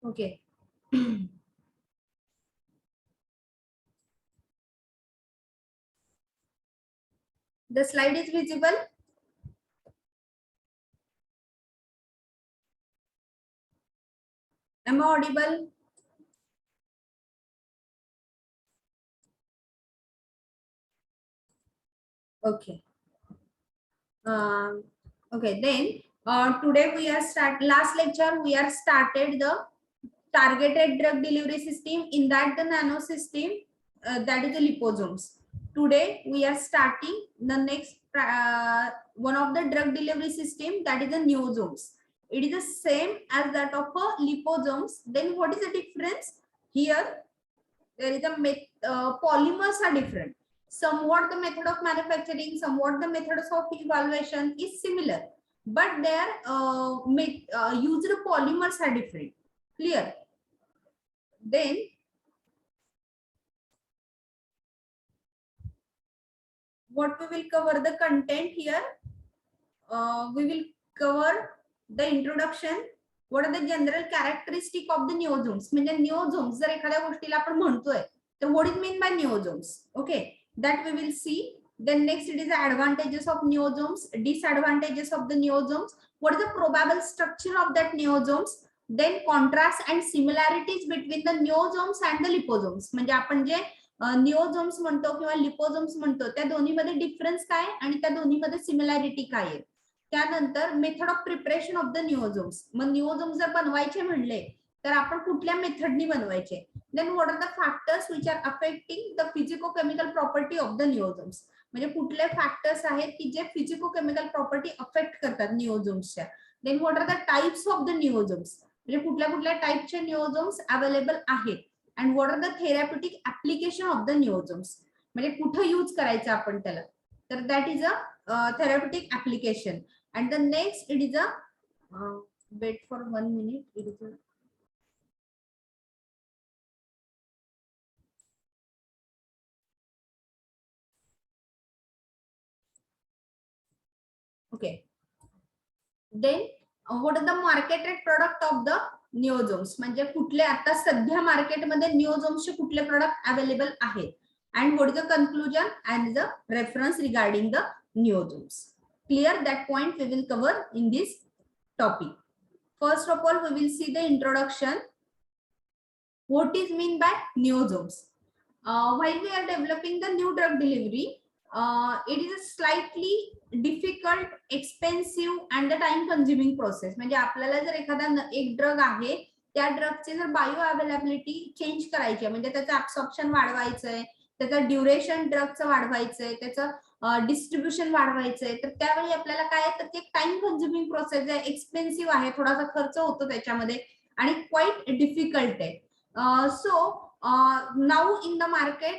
Okay. The slide is visible. Am I audible? Okay. Okay. Then today we are last lecture we are started the targeted drug delivery system. In that the nano system that is the liposomes. Today we are starting the next one of the drug delivery system, that is the neosomes. It is the same as that of a liposomes. Then what is the difference? Here there is a polymers are different. Somewhat the method of manufacturing, somewhat the methods of evaluation is similar, but their used polymers are different. Clear? Then what we will cover the content here. We will cover the introduction. What are the general characteristic of the neosomes? म्हणजे neosomes जर एखाद्या गोष्टीला आपण म्हणतोय तर what is mean by neosomes? Okay, that we will see. Then next it is the advantages of neosomes, disadvantages of the neosomes. What is the probable structure of that neosomes? Then contrast and similarities between the neosomes and the liposomes. म्हणजे आपण जे निओझोम्स म्हणतो किंवा लिपोझोम्स म्हणतो त्या दोन्हीमध्ये difference काय आणि त्या दोन्हीमध्ये सिमिलॅरिटी काय आहे. त्यानंतर method of preparation of the niosomes. मग निओझोम्स जर बनवायचे म्हणले तर आपण कुठल्या मेथडनी बनवायचे. Then what are the factors which are affecting the physico chemical property of the niosomes. म्हणजे कुठले फॅक्टर्स आहेत की जे फिजिको केमिकल प्रॉपर्टी अफेक्ट करतात निओझोम्सच्या. Then what are the types of the niosomes. म्हणजे कुठल्या कुठल्या टाइपचे निओझोम्स अवेलेबल आहेत. And what are the therapeutic application of the niosomes. म्हणजे कुठे यूज करायचं आपण त्याला. तर that is a therapeutic application. And the next it is a wait for 1 minute. It is a, okay. Then what is the marketed product of the neosomes? म्हणजे कुठले आता सध्या मार्केटमध्ये निओझोम्सचे कुठले प्रोडक्ट अवेलेबल आहेत. And what is the conclusion and the reference regarding the neosomes? Clear? That point we will cover in this topic. First of all, we will see the introduction. What is mean by neosomes? While we are developing the new drug delivery, it is a slightly difficult, expensive and the time consuming process. म्हणजे आपल्याला जर एखादा एक drug आहे त्या ड्रगचे जर bio availability change करायची आहे, म्हणजे त्याचं ऍब्सॉर्प्शन वाढवायचंय, त्याचं ड्युरेशन ड्रगचं वाढवायचंय, त्याचं डिस्ट्रीब्युशन वाढवायचंय, तर त्यावेळी आपल्याला काय आहे तर एक टाइम कन्झ्युमिंग प्रोसेस आहे, एक्सपेन्सिव्ह आहे, थोडासा खर्च होतो त्याच्यामध्ये आणि क्वाइट डिफिकल्ट आहे. So now in the market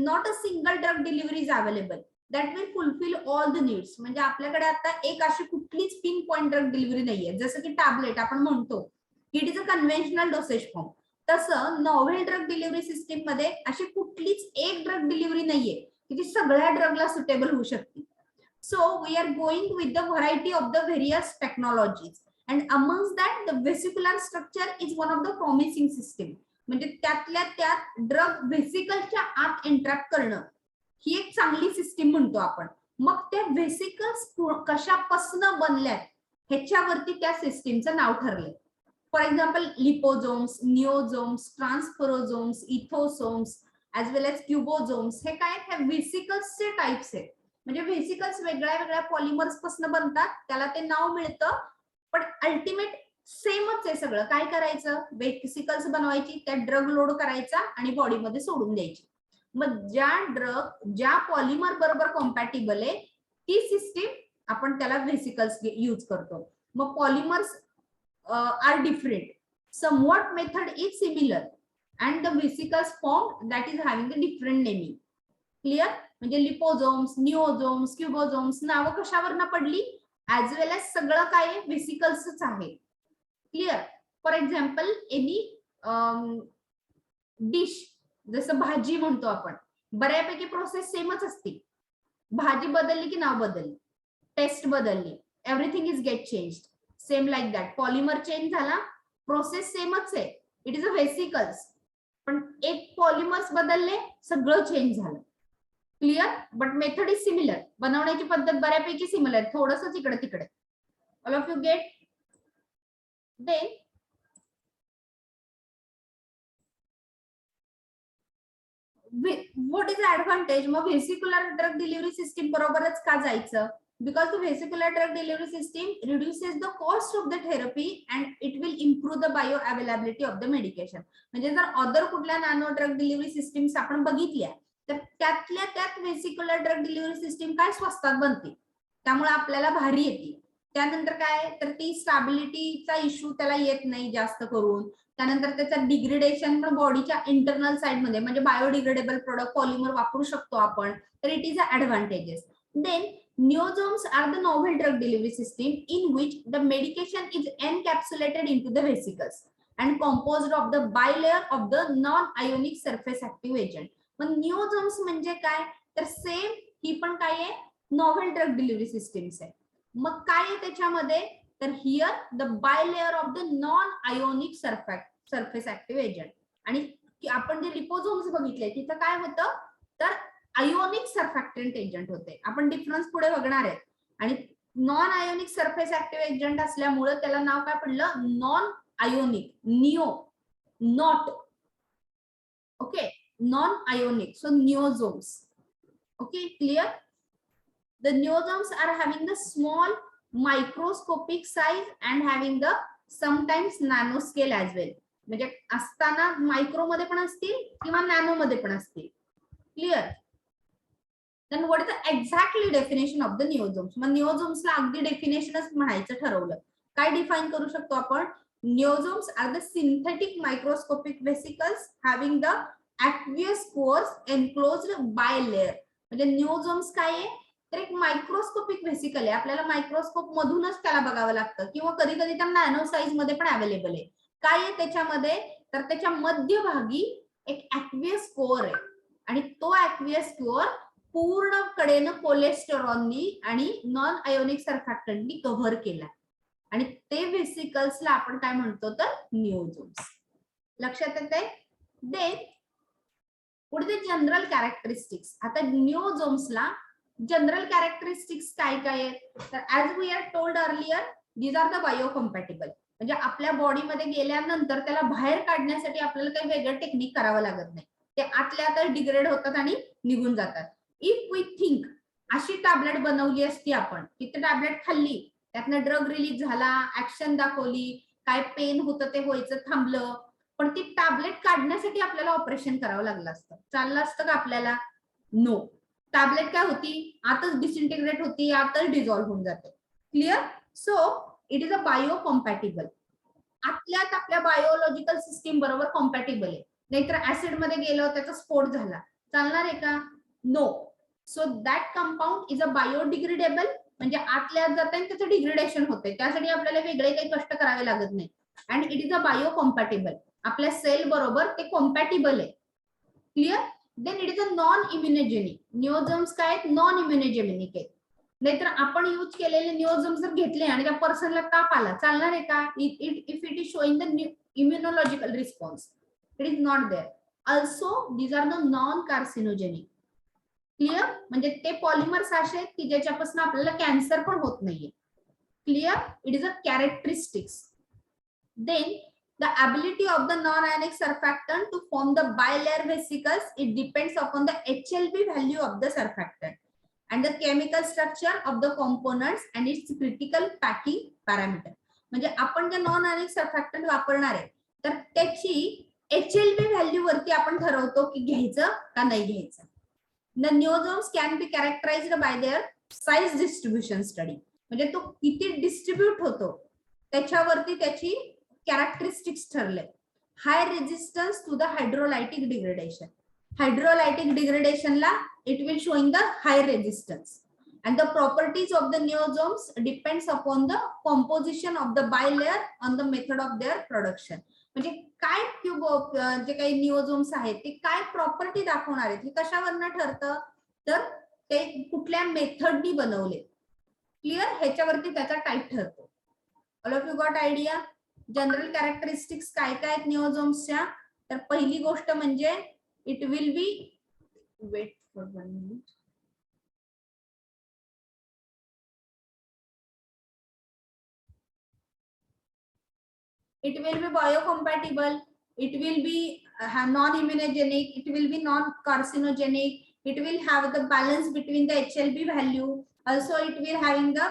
not a single drug delivery is available that will fulfill all the needs. म्हणजे आपल्याकडे आता एक अशी कुठलीच पिन पॉइंट ड्रग डिलिव्हरी नाहीये. जसं की टॅबलेट आपण म्हणतो it is a conventional dosage form, तसं नॉव्हेल ड्रग डिलिव्हरी सिस्टीम मध्ये अशी कुठलीच एक ड्रग डिलिव्हरी नाहीये की जी सगळ्या ड्रगला सुटेबल होऊ शकते. So we are going with the variety of the various technologies and amongst that the vesicular structure is one of the promising system. म्हणजे त्यातल्या त्यात ड्रग व्हेसिकलच्या आत एंट्रॅक्ट करणं ही एक चांगली सिस्टीम म्हणतो आपण. मग त्या व्हेसिकल्स कशापासून बनल्यात ह्याच्यावरती त्या सिस्टीमचं नाव ठरलंय. For example liposomes, niosomes, transfersomes, ethosomes as well as cubosomes हे काय ह्या व्हेसिकल्सचे टाइप्स आहेत. म्हणजे व्हेसिकल्स वेगळ्या वेगळ्या पॉलिमर्स पासून बनतात, त्याला ते नाव मिळतं, पण अल्टिमेट सेमच आहे सगळं. काय करायचं, व्हेसिकल्स बनवायची, त्या ड्रग लोड करायचा आणि बॉडीमध्ये सोडून द्यायची. मग ज्या ड्रग ज्या पॉलिमर बरोबर कॉम्पॅटिबल आहे ती सिस्टीम आपण त्याला व्हेसिकल्स यूज करतो. मग polymers are different, somewhat method is similar and the vesicles form that is having the different naming. Clear? म्हणजे लिपोझोम्स, निओझोम्स, क्युबोझोम्स नावं कशावरनं पडली, ऍज वेल एज सगळं काय व्हेसिकल्सच आहे. Clear? For example any dish, जसं भाजी म्हणतो आपण, बऱ्यापैकी प्रोसेस सेमच असते. भाजी बदलली की नाव बदलली, टेस्ट बदलली, everything is get changed. Same like that polymer change झाला, प्रोसेस सेमच आहे, इट इज अ व्हेसिकल्स, पण एक पॉलिमर्स बदलले, सगळं चेंज झालं. Clear? But method is similar. बनवण्याची पद्धत बऱ्यापैकी सिमिलर, थोडंसंच इकडे तिकडे. All of you get? Then what is advantage? मग व्हेसिक्युलर ड्रग डिलिव्हरी सिस्टीम बरोबरच का जायचं? Because the vesicular drug delivery system reduces the cost of the therapy and it will improve the bioavailability of the medication. म्हणजे जर other कुठल्या nano drug delivery systems आपण बघितल्या तर त्यातल्या त्यात व्हेसिक्युलर ड्रग डिलिव्हरी सिस्टीम काय स्वस्तात बनते, त्यामुळे आपल्याला भारी येते. त्यानंतर काय तर ती स्टॅबिलिटीचा इश्यू त्याला येत नाही जास्त करून. त्यानंतर त्याचं डिग्रेडेशन पण बॉडीच्या इंटरनल साइड मध्ये, म्हणजे बायोडिग्रेडेबल प्रोडक्ट पॉलिमर वापरू शकतो आपण, तर it is a advantages. Then Neosomes are the novel drug delivery system in which the medication is encapsulated into the vesicles and composed of the bilayer of the non-ionic surface active agent. मग Neosomes म्हणजे काय तर same ही पण काय आहे, novel drug delivery systems आहे. मग काय आहे त्याच्यामध्ये तर here the bilayer of the non ionic surface active agent. आणि आपण जे लिपोझोम्स बघितले तिथं काय होतं तर आयोनिक सरफॅक्टंट एजंट होते. आपण डिफरन्स पुढे बघणार आहे. आणि non ionic surface active agent असल्यामुळे त्याला नाव काय पडलं non ionic, neo not. Okay, non ionic, so niosomes. Okay, clear? The niosomes are having the small microscopic size and having the sometimes nano scale as well. म्हणजे असताना micro मध्ये पण असतील किंवा नॅनो मध्ये पण असतील. Clear? then what is the exactly definition of the neosomes? मग neosomes ला अगदी डेफिनेशनच म्हणायचं ठरवलं. काय डिफाइन करू शकतो आपण? Neosomes are the synthetic microscopic vesicles having the aqueous pores enclosed by layer. म्हणजे neosomes काय आहे तर एक मायक्रोस्कोपिक व्हेसिकल आहे. आपल्याला मायक्रोस्कोप मधूनच त्याला बघावं लागतं किंवा कधी कधी त्या नॅनो साईज मध्ये पण अवेलेबल आहे. काय आहे त्याच्यामध्ये तर त्याच्या मध्यभागी एक aqueous कोअर आहे आणि तो aqueous कोअर पूर्ण कडेनं कोलेस्टेरॉलनी आणि नॉन आयोनिक सरफॅक्टंटनी कव्हर केला आणि ते व्हेसिकल्सला आपण काय म्हणतो तर निओझोम्स. लक्षात येते? देन पुढे जनरल कॅरेक्टरिस्टिक्स. आता निओझोम्सला जनरल कॅरेक्टरिस्टिक्स काय काय आहेत तर as we are told earlier these are the biocompatible. म्हणजे आपल्या बॉडीमध्ये गेल्यानंतर त्याला बाहेर काढण्यासाठी आपल्याला काही वेगळं टेक्निक करावं लागत नाही. ते आतल्या आत डिग्रेड होतात आणि निघून जातात. इफ वी थिंक अशी टॅबलेट बनवली असती आपण, तिथे टॅबलेट खाल्ली, त्यातनं ड्रग रिलीज झाला, ऍक्शन दाखवली, काय पेन होतं ते व्हायचं थांबलं, पण ती टॅबलेट काढण्यासाठी आपल्याला ऑपरेशन करावं लागलं असतं. चाललं असतं का आपल्याला? नो. टॅबलेट काय होती आतच डिसइंटिग्रेट होती, आतच डिझॉल्व्ह होऊन जाते. Clear? So it is a bio compatible. आतल्यात आपल्या बायोलॉजिकल सिस्टीम बरोबर कॉम्पॅटिबल आहे. नाहीतर ऍसिड मध्ये गेलं त्याचा स्फोट झाला, चालणार आहे का? No. So that compound is a biodegradable. म्हणजे आतल्या जात आणि त्याचं डिग्रेडेशन होते, त्यासाठी आपल्याला वेगळे काही कष्ट करावे लागत नाही. And it is a bio compatible. आपल्या सेल बरोबर ते कॉम्पॅटिबल आहे. Clear? Then it is a non immunogenic. Niosomes काय आहेत? नॉन इम्युनोजेनिक आहेत. नाहीतर आपण यूज केलेले निओझोम्स जर घेतले आणि त्या पर्सनला ताप आला, चालणार आहे का? If it is showing the immunological response, it is not there. Also these are the non carcinogenic. Clear? म्हणजे ते पॉलिमर्स असे आहेत की ज्याच्यापासून आपल्याला कॅन्सर पण होत नाहीये. Clear? It is a characteristics. Then the ability of the non-ionic surfactant to form the bilayer vesicles, it depends upon the HLB value of the surfactant and the chemical structure of the components and its critical packing parameter. म्हणजे आपण जे non ionic सरफॅक्टंट वापरणार आहे तर त्याची HLB value वरती आपण ठरवतो की घ्यायचं का नाही घ्यायचं. The neosomes can be characterized by their size distribution study. म्हणजे तो किती डिस्ट्रीब्यूट होतो त्याच्यावरती त्याची कॅरेक्टरिस्टिक्स ठरले. High resistance to the hydrolytic degradation. Hydrolytic डिग्रेडेशनला it will showing the high resistance. and the properties of the neosomes depends upon the composition of the bilayer on the method of their production. म्हणजे काय जे काही निओझोम्स आहेत ते काय property दाखवणार आहेत हे कशावरनं ठरतं तर ते कुठल्या मेथडनी बनवले. क्लिअर? ह्याच्यावरती त्याचा टाईप ठरतो. All of you got idea? General characteristics काय काय आहेत निओझोम्सच्या? तर पहिली गोष्ट म्हणजे it will be, wait for 1 minute, it will be biocompatible, it will be non-immunogenic, it will be non-carcinogenic, it will have the balance between the HLB value, also it will having the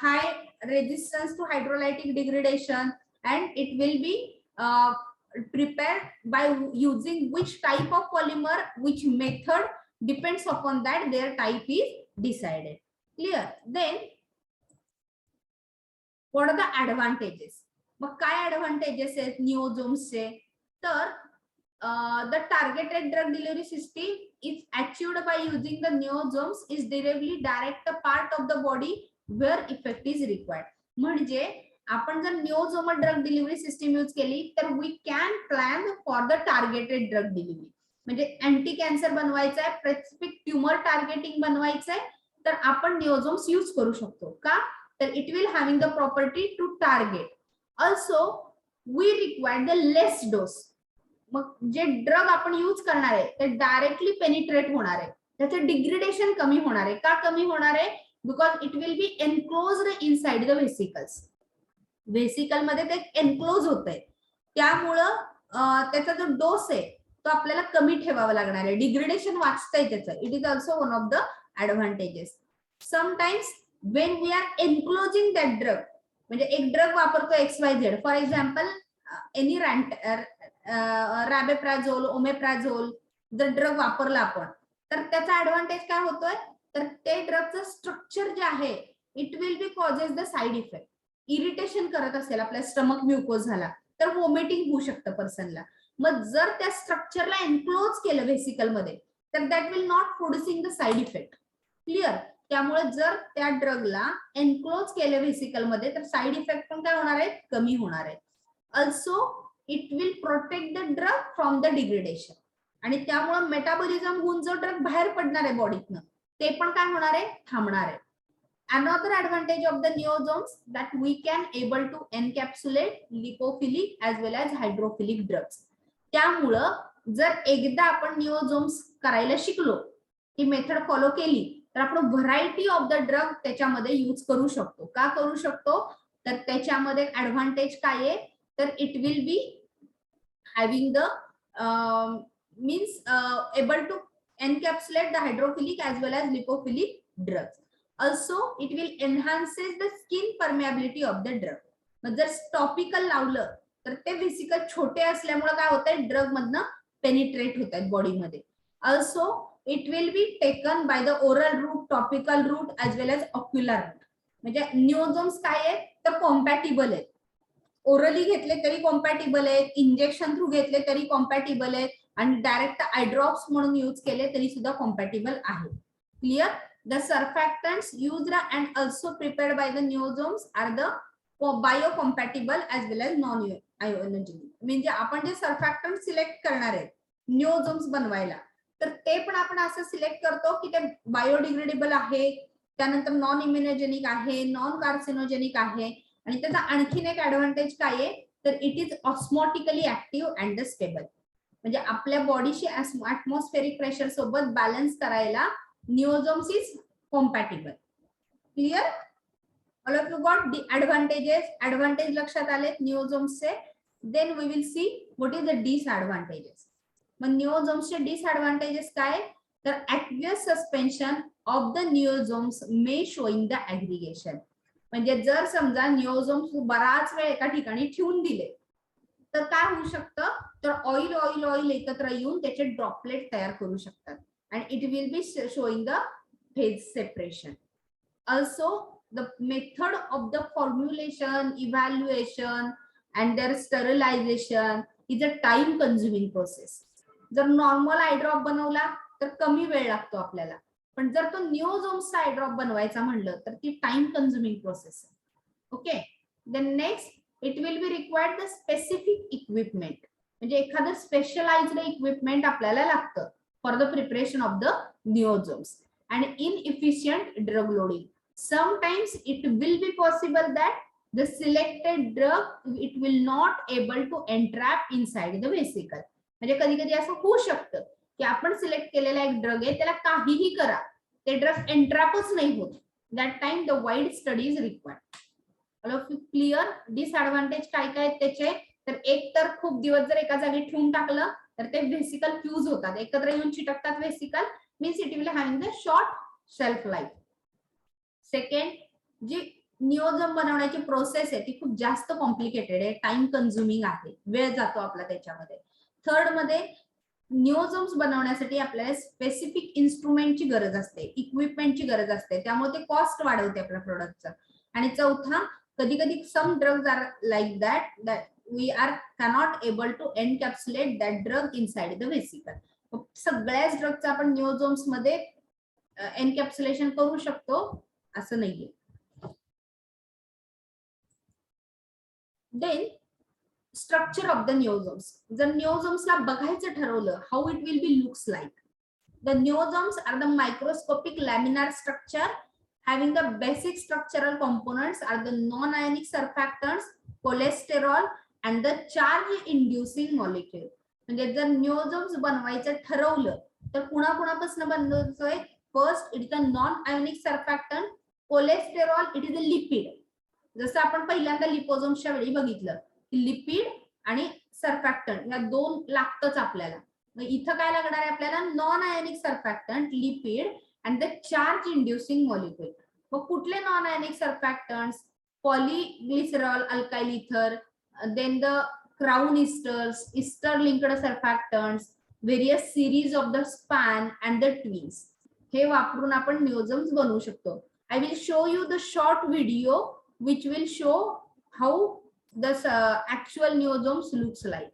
high resistance to hydrolytic degradation, and it will be prepared by using which type of polymer, which method, depends upon that their type is decided. Clear? Then what are the advantages? मग काय advantages आहेत निओझोम्सचे? तर the targeted drug delivery system is achieved by using the neosomes is directly direct a part of the body where effect is required. म्हणजे आपण जर niosomal drug delivery system use केली तर we can plan for the targeted drug delivery. म्हणजे anti cancer बनवायचं आहे, specific tumour targeting बनवायचं आहे, तर आपण निओझोम्स यूज करू शकतो. का? तर it will having the property to target. Also we require the less dose. मग जे ड्रग आपण यूज करणार आहे ते डायरेक्टली पेनिट्रेट होणार आहे, त्याचं डिग्रेडेशन कमी होणार आहे. का कमी होणार आहे? Because it will be enclosed inside the vesicles. Vesicle मध्ये ते एनक्लोज होत आहे, त्यामुळं त्याचा जो डोस आहे तो आपल्याला कमी ठेवावा लागणार आहे. डिग्रेडेशन वाचतंय त्याचं. It is also one of the advantages. Sometimes when we are enclosing that drug, म्हणजे एक ड्रग वापरतो XYZ, for example any rabeprazole, omeprazole जर ड्रग वापरला आपण, तर त्याचा ऍडव्हान्टेज काय होतोय? तर ते ड्रगचं स्ट्रक्चर जे आहे it will B causes the side effect. Irritation करत असेल आपल्या स्टमक म्युकोज झाला तर वॉमिटिंग होऊ शकतं पर्सनला. मग जर त्या स्ट्रक्चरला एनक्लोज केलं व्हेसिकल मध्ये तर that will not producing the side effect. Clear? त्यामुळे जर त्या ड्रगला एनक्लोज केलं व्हेसिकल मध्ये तर साइड इफेक्ट पण काय होणार आहे? कमी होणार आहे. Also it will protect the drug from the degradation. आणि त्यामुळे मेटाबॉलिझम होऊन जो ड्रग बाहेर पडणार आहे बॉडीतनं ते पण काय होणार आहे? थांबणार आहे. Another advantage of the neosomes that we can able to encapsulate lipophilic as well as hydrophilic drugs. त्यामुळं जर एकदा आपण निओझोम्स करायला शिकलो, ती मेथड फॉलो केली, तर आपण व्हरायटी ऑफ द ड्रग त्याच्यामध्ये यूज करू शकतो. का करू शकतो? तर त्याच्यामध्ये ऍडव्हान्टेज काय आहे? तर it will be having the means able to encapsulate the hydrophilic as well as lipophilic drugs. Also it will enhances the skin permeability of the drug. मग जर टॉपिकल लावलं तर ते व्हेसिकल छोटे असल्यामुळे काय होतंय? ड्रग मधनं पेनिट्रेट होत आहेत बॉडीमध्ये. Also it will be taken by the oral route, topical route as well as ocular route. म्हणजे निओझोम्स काय आहेत? तर कॉम्पॅटिबल आहेत. ओरली घेतले तरी कॉम्पॅटिबल आहेत, इंजेक्शन थ्रू घेतले तरी कॉम्पॅटिबल आहेत, आणि डायरेक्ट आय ड्रॉप्स म्हणून यूज केले तरी सुद्धा कॉम्पॅटिबल आहे. Clear? The surfactants used and also prepared by the niosomes are the biocompatible as well as non ionogenic. म्हणजे आपण जे सर्फॅक्टंट सिलेक्ट करणार आहेत निओझोम्स बनवायला, तर ते पण आपण असं सिलेक्ट करतो की ते बायोडिग्रेडेबल आहे, त्यानंतर नॉन इम्युनोजेनिक आहे, नॉन कार्सिनोजेनिक आहे, आणि त्याचा आणखीन एक ऍडव्हान्टेज काय आहे? तर it is osmotically active and stable. म्हणजे आपल्या बॉडीशी ऍटमॉस्फेरिक प्रेशर सोबत बॅलन्स करायला niosomes is compatible. Clear? All of you got the advantages. Advantage लक्षात आलेत निओझोम्सचे. Then we will see what is the disadvantages. मग निओझोम्सचे डिसएडव्हान्टेजेस काय? तर aqueous suspension of the niosomes may showing the aggregation. म्हणजे जर समजा निओझोम्स बराच वेळ एका ठिकाणी ठेवून दिले तर काय होऊ शकतं? तर ऑइल ऑइल ऑइल एकत्र येऊन त्याचे ड्रॉपलेट तयार करू शकतात, and it will be showing the phase separation. Also the method of the formulation, evaluation and their sterilization is a time consuming process. जर नॉर्मल आय ड्रॉप बनवला तर कमी वेळ लागतो आपल्याला, पण जर तो निओझोम्सचा आय ड्रॉप बनवायचा म्हणलं तर ती टाइम कन्झ्युमिंग प्रोसेस आहे. Okay. Then next it will be required the specific equipment. म्हणजे एखादं स्पेशलाइज्ड इक्विपमेंट आपल्याला लागतं for the preparation of the neosomes and inefficient drug loading. Sometimes it will be possible that the selected drug it will not able to entrap inside the vesicle. म्हणजे कधी कधी असं होऊ शकतं की आपण सिलेक्ट केलेला एक ड्रग आहे त्याला काहीही करा ते ड्रग एंट्रॅपच नाही होत. That time the wide study is required. All of you clear? Disadvantage काय काय त्याचे? तर एक तर खूप दिवस जर एका जागी ठेवून टाकलं तर ते व्हेसिकल फ्यूज होतात, एकत्र येऊन चिटकतात vesicle, means it will having the short shelf life. Second, जी नियोजन बनवण्याची प्रोसेस आहे ती खूप जास्त कॉम्प्लिकेटेड आहे, टाइम कन्झ्युमिंग आहे, वेळ जातो आपला त्याच्यामध्ये. थर्ड मध्ये नियोजम्स बनवण्यासाठी आपल्याला स्पेसिफिक इन्स्ट्रुमेंटची गरज असते, इक्विपमेंटची गरज असते, त्यामुळे ते कॉस्ट वाढवते आपल्या प्रोडक्टचं. आणि चौथा, कधी कधी some drugs are like that we are cannot able to encapsulate that drug inside the vesicle. सगळ्याच ड्रगचं आपण नियोजम्स मध्ये एनकॅप्सुलेशन करू शकतो असं नाहीये. Then structure of the niosomes. जर नियोजम्सला बघायचं ठरवलं, how it will be looks like. The niosomes are the microscopic laminar structure having the basic structural components are the non-ionic surfactants, cholesterol and the charge inducing molecule. म्हणजे जर नियोजम्स बनवायचं ठरवलं तर कुणाकुणापासून बनवायचंय? First, it is a non ionic surfactant. Cholesterol, it is a lipid. जसं आपण पहिल्यांदा लिपोझोम्सच्या वेळी बघितलं की लिपिड आणि सर्फॅक्टंट या दोन लागतच आपल्याला. इथं काय लागणार आहे आपल्याला? Non ionic surfactant, lipid and the charge inducing molecule. मग कुठले नॉन आयोनिक सर्फॅक्टंट्स? पॉलीग्लिसरॉल अल्काइल इथर, then the crown esters, ester linked surfactants, various series of the span and the twins. हे वापरून आपण नियोजम्स बनवू शकतो. I will show you the short video which will show how the actual niyosomes looks like.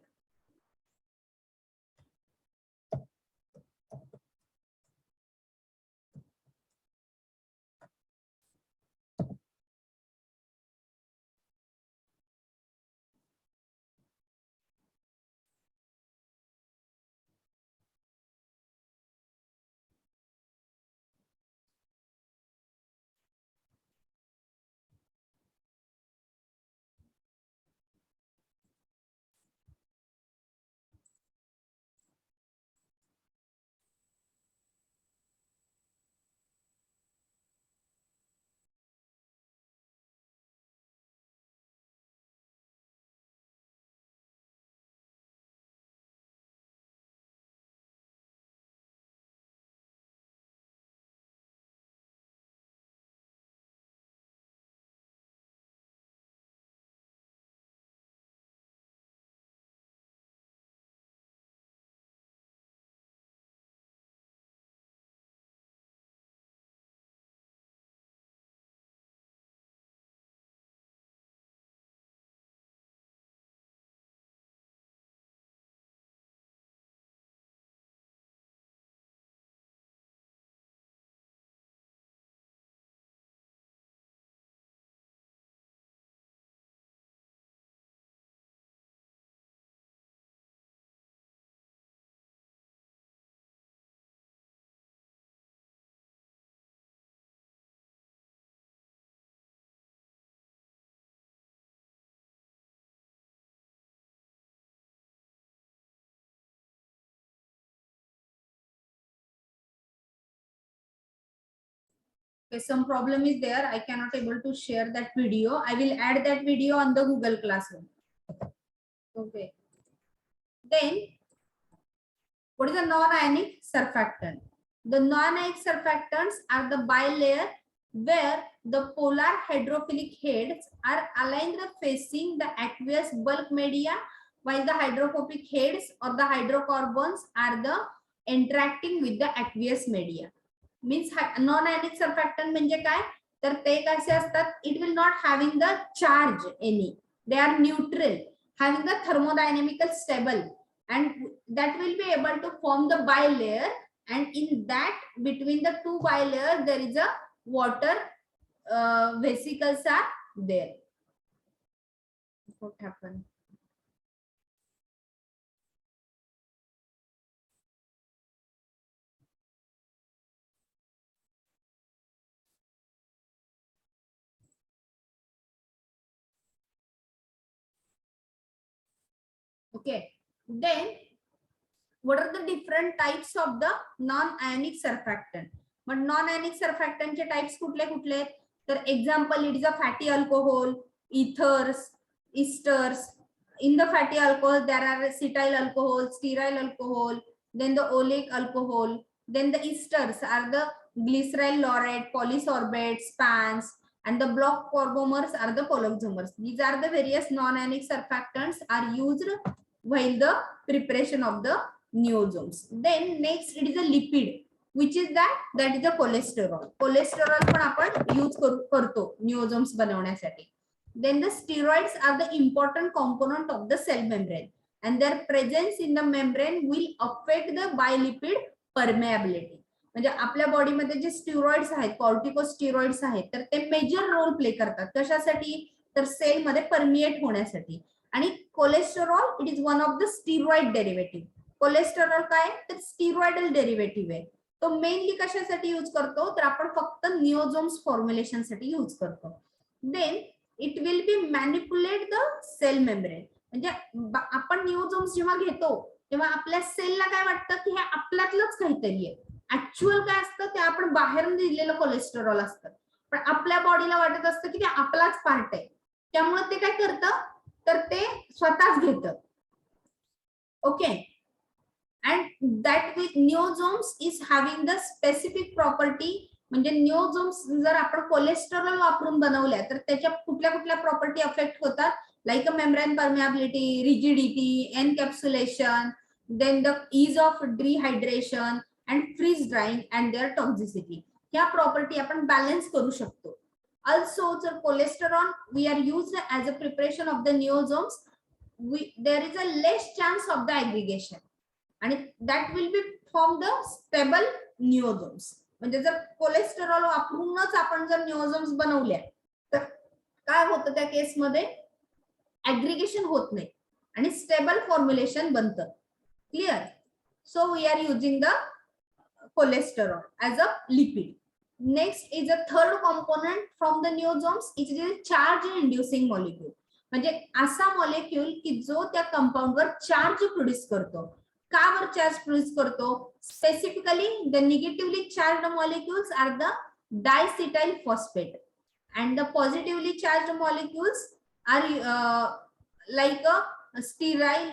Okay, some problem is there. I cannot able to share that video. I will add that video on the Google Classroom. Okay. Then, what is a non-ionic surfactant? The non-ionic surfactants are the bilayer where the polar hydrophilic heads are aligned facing the aqueous bulk media, while the hydrophobic heads or the hydrocarbons are the interacting with the aqueous media. Means non-ionic surfactant म्हणजे काय? तर ते कसे असतात? It will not having the charge any. They are neutral, having the thermodynamical stable, and that will be able to form the bilayer. And in that, between the two bilayers, there is a water vesicles are there. What happened? Okay. Then what are the different types of the non-ionic surfactant? But non-ionic surfactant चे types कुठले कुठले? तर example, it is a fatty alcohol, ethers, esters. In the fatty alcohol, there are acetyl alcohol, stearyl alcohol, then the oleic alcohol, then the esters are the glyceryl laurate, polysorbate, spans, and the block carbomers are the poloxamers. These are the various non-ionic surfactants are used while the preparation of the neosomes. Then next it is a lipid, which is that is the cholesterol. Cholesterol पण आपण use करतो neosomes बनवण्यासाठी. Then the steroids are the important component of the cell membrane, and their presence in the membrane will affect the bilipid permeability. म्हणजे आपल्या बॉडीमध्ये जे steroids आहेत, कॉर्टिकोस्टिरॉइड्स आहेत, तर ते मेजर रोल प्ले करतात. कशासाठी? तर सेल मध्ये परमिएट होण्यासाठी. आणि cholesterol it is one of the steroid derivative. Cholesterol काय? तर स्टिरॉइडल डेरिव्हेटिव्ह आहे. तो मेनली कशासाठी यूज करतो? तर आपण फक्त निओझोम्स फॉर्म्युलेशन साठी यूज करतो. Then it will be manipulate the cell membrane. म्हणजे आपण निओझोम्स जेव्हा घेतो तेव्हा आपल्या सेलला काय वाटतं की हे आपल्यातलंच काहीतरी आहे. ऍक्च्युअल काय असतं ते आपण बाहेरून दिलेलं कोलेस्टेरॉल असतं, पण आपल्या बॉडीला वाटत असतं की ते आपलाच पार्ट आहे. त्यामुळे ते काय करतं तर ते स्वतःच घेतं. Okay. And that with niosomes is having the specific property. म्हणजे निओझोम्स जर आपण कोलेस्टेरॉल वापरून बनवल्या तर त्याच्या कुठल्या कुठल्या प्रॉपर्टी अफेक्ट होतात? Like a membrane permeability, rigidity, encapsulation, then the is of dehydration and freeze drying and their toxicity. ह्या प्रॉपर्टी आपण बॅलन्स करू शकतो. Also, जर cholesterol we are used as a preparation of the neosomes, there is a less chance of the aggregation and that will be from the stable neosomes. म्हणजे जर cholesterol वापरूनच आपण जर निओझोम्स बनवल्या तर काय होतं त्या केसमध्ये? ऍग्रिगेशन होत नाही आणि स्टेबल फॉर्म्युलेशन बनतं. Clear? So we are using the cholesterol as a lipid. Next is a third component from the neosomes, it is a charge inducing molecule. म्हणजे असा मॉलिक्यूल की जो त्या कंपाऊंड वर चार्ज प्रोड्यूस करतो. का वर चार्ज प्रोड्यूस करतो? Specifically the negatively charged molecules are the dicetyl phosphate and the positively charged molecules are like a sterile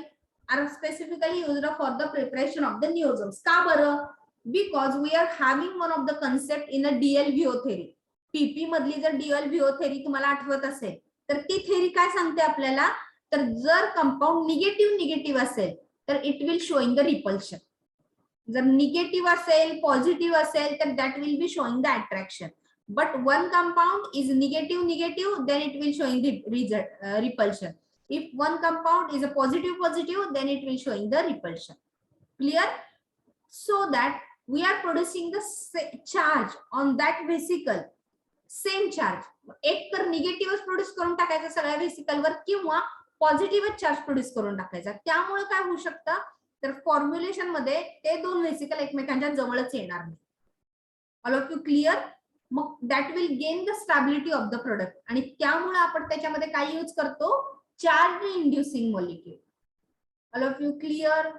are specifically used for the preparation of the neosomes. का बरं? Because we are having one of the concept in a DLVO theory. PP मधली जर DLVO theory तुम्हाला आठवत असेल तर ती theory काय सांगते आपल्याला? तर जर कंपाऊंड निगेटिव्ह असेल तर it will showing the repulsion. जर निगेटिव्ह असेल, पॉझिटिव्ह असेल तर that will be showing the attraction. But one compound is negative, then it will showing the repulsion. If one compound is a positive, then it will showing the repulsion. Clear? So that we are producing the charge on that vesicle, same charge. एक तर negative produce करून टाकायचा सगळ्या व्हेसिकल वर किंवा positive charge produce करून टाकायचा. त्यामुळे काय होऊ शकतं तर फॉर्म्युलेशन मध्ये ते दोन व्हेसिकल एकमेकांच्या जवळच येणार नाही. All of you clear? मग that will gain the stability of the product आणि त्यामुळे आपण त्याच्यामध्ये काय यूज करतो? Charge inducing molecule. All of you clear?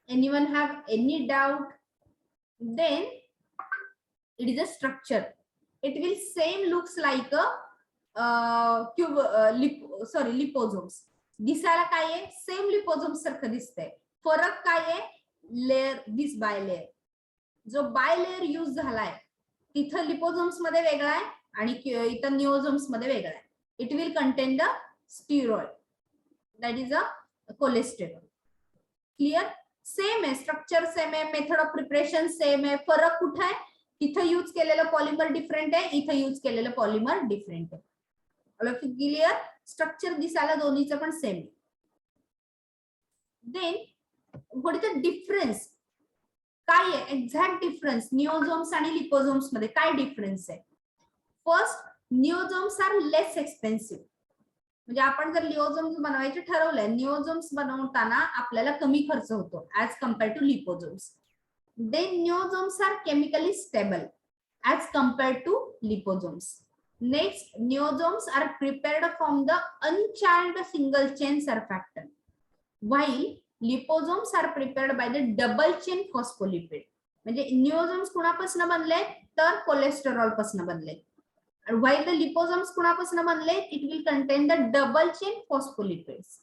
Anyone have any doubt? Then it is a structure. It will same looks like a liposomes. दिसायला काय आहे? Same लिपोझोम्स सारखं दिसतंय. फरक काय आहे? Layer, this by layer. जो बाय लेअर यूज झालाय तिथं लिपोझोम्स मध्ये वेगळा आहे आणि इथं निओझोम्स मध्ये वेगळा आहे. It will content the steroid, that is a cholesterol. Clear? Same आहे, स्ट्रक्चर सेम आहे, मेथड ऑफ प्रिपरेशन सेम आहे. फरक कुठे आहे? तिथं यूज केलेलं पॉलिमर डिफरंट आहे, इथं यूज केलेलं पॉलिमर डिफरंट आहे. All of you clear? Structure दिसायला दोन्हीचं पण same. Then what is the difference? काय आहे एक्झॅक्ट डिफरन्स निओझोम्स आणि लिपोझोम्स मध्ये? काय डिफरन्स आहे? फर्स्ट, निओझोम्स आर लेस एक्सपेन्सिव्ह. म्हणजे आपण जर लिओझोम्स बनवायचे ठरवलंय, निओझोम्स बनवताना आपल्याला कमी खर्च होतो as compare to liposomes. Then niosomes are chemically stable as compare to liposomes. Next, neosomes are prepared from the uncharged single chain surfactant. while liposomes are prepared by the double chain phospholipid. म्हणजे निओझोम्स कुणापासून बनले तर cholesterol पासून बनले. while the liposomes कुणापासून बनले it will contain the double chain phospholipids.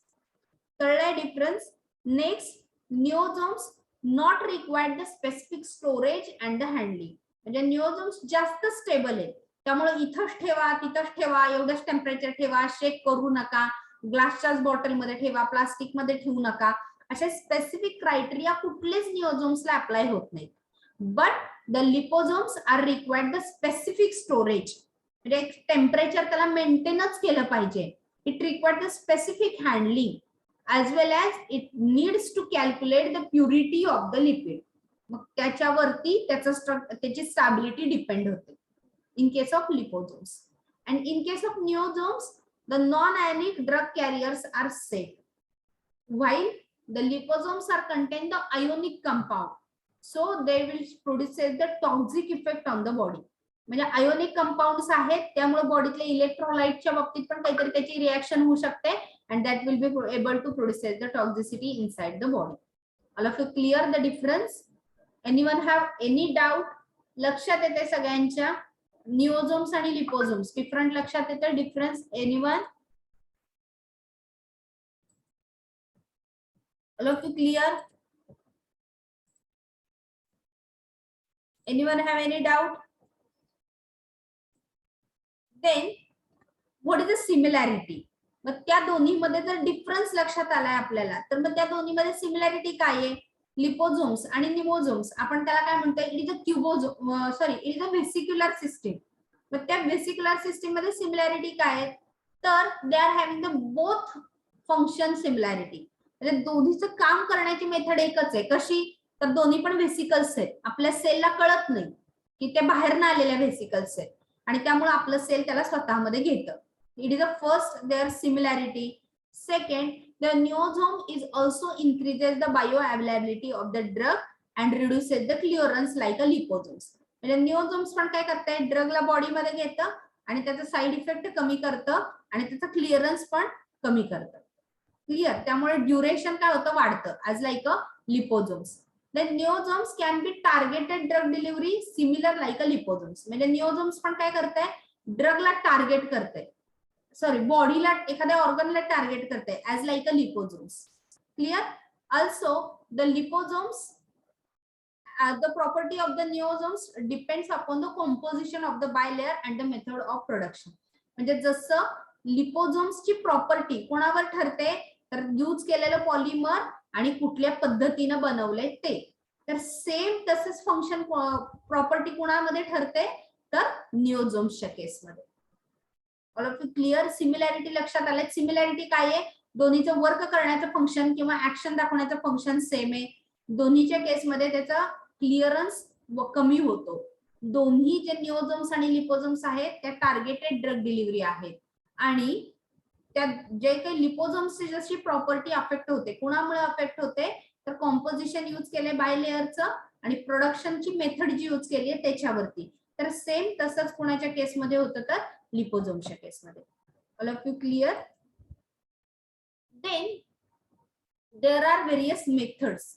कळलंय difference. Next, niosomes not required the specific storage and the handling. म्हणजे niosomes जास्त stable आहे, त्यामुळे इथंच ठेवा तिथंच ठेवा, एवढंच टेम्परेचर ठेवा, शेक करू नका, ग्लासच्याच बॉटलमध्ये ठेवा, प्लास्टिक मध्ये ठेवू नका, असे स्पेसिफिक क्रायटेरिया कुठलेच निओझोम्सला अप्लाय होत नाही. But the liposomes are required the specific storage. म्हणजे टेम्परेचर त्याला मेंटेनच केलं पाहिजे. It required the specific handling as well as it needs to calculate the purity of the lipid. मग त्याच्यावरती त्याची स्टॅबिलिटी डिपेंड होते in case of liposomes. And in case of neosomes, the non-ionic drug carriers are safe, while the liposomes are contain the ionic compound, so they will produce the toxic effect on the body. म्हणजे ionic compounds आहेत, त्यामुळे बॉडीतल्या इलेक्ट्रोलाइटच्या बाबतीत पण काहीतरी त्याची reaction होऊ शकते, and that will be able to produce the toxicity inside the body. All of you clear the difference? Anyone have any doubt? लक्षात येते सगळ्यांच्या निओझोम्स आणि लिपोझोम्स डिफरंट लक्षात येते difference? Anyone? All of you clear? Anyone have any doubt? Then what is the similarity? मग त्या दोन्ही मध्ये जर डिफरन्स लक्षात आलाय आपल्याला, तर मग त्या दोन्ही मध्ये सिमिलॅरिटी काय आहे? लिपोझोम्स आणि निमोझोम्स आपण त्याला काय म्हणतो? It is a cubosome, sorry, it is a vesicular system. मग त्या व्हेसिक्युलर सिस्टीम मध्ये सिमिलॅरिटी काय आहे? तर they are having the both function similarity. म्हणजे दोन्हीचं काम करण्याची मेथड एकच आहे. कशी? तर दोन्ही पण व्हेसिकल्स आहेत. आपल्या सेलला कळत नाही की ते बाहेर ना आलेल्या व्हेसिकल्स आहेत, आणि त्यामुळे आपलं सेल त्याला स्वतःमध्ये घेतं. It is the first their similarity. Second, the neozome is also increases the bioavailability of the drug and reduces the clearance like a liposomes. म्हणजे निओझोम्स पण काय करतात? ड्रगला बॉडीमध्ये घेतं आणि त्याचा साइड इफेक्ट कमी करतं आणि त्याचा क्लिअरन्स पण कमी करतं. क्लिअर? त्यामुळे ड्युरेशन काय होतं? वाढतं, as like a liposomes. The neosomes can be targeted drug delivery similar like a liposomes. म्हणजे निओझोम्स पण काय करताय? ड्रगला टार्गेट करते, सॉरी, बॉडीला एखाद्या ऑर्गनला टार्गेट करते, as like a liposomes. Clear? Also the liposomes, the property of the neosomes depends upon the composition of the bilayer and the method of production. म्हणजे जसं लिपोझोम्सची प्रॉपर्टी कोणावर ठरते? तर यूज केलेलं पॉलिमर आणि कुठल्या पद्धतीने बनवले ते. तर सेम तसंच फंक्शन प्रॉपर्टी कोणामध्ये ठरते? तर निओझोम्सच्या केसमध्ये. All of you clear? Similarity लक्षात आले? सिमिलॅरिटी काय आहे? दोन्हीचं वर्क करण्याचं फंक्शन किंवा ऍक्शन दाखवण्याचं फंक्शन सेम आहे. दोन्हीच्या केसमध्ये त्याचा क्लिअरन्स कमी होतो. दोन्ही जे निओझोम्स आणि लिपोझोम्स आहेत त्या टार्गेटेड ड्रग डिलिव्हरी आहेत, आणि त्या जे काही लिपोझोम्सची जशी प्रॉपर्टी अफेक्ट होते, कुणामुळे अफेक्ट होते? तर कॉम्पोजिशन यूज केले बाय लेअरचं आणि प्रोडक्शनची मेथड जी यूज केली आहे त्याच्यावरती. तर सेम तसंच कुणाच्या केसमध्ये होतं? तर लिपोझोमच्या केसमध्ये. All of you clear? Then there are various methods.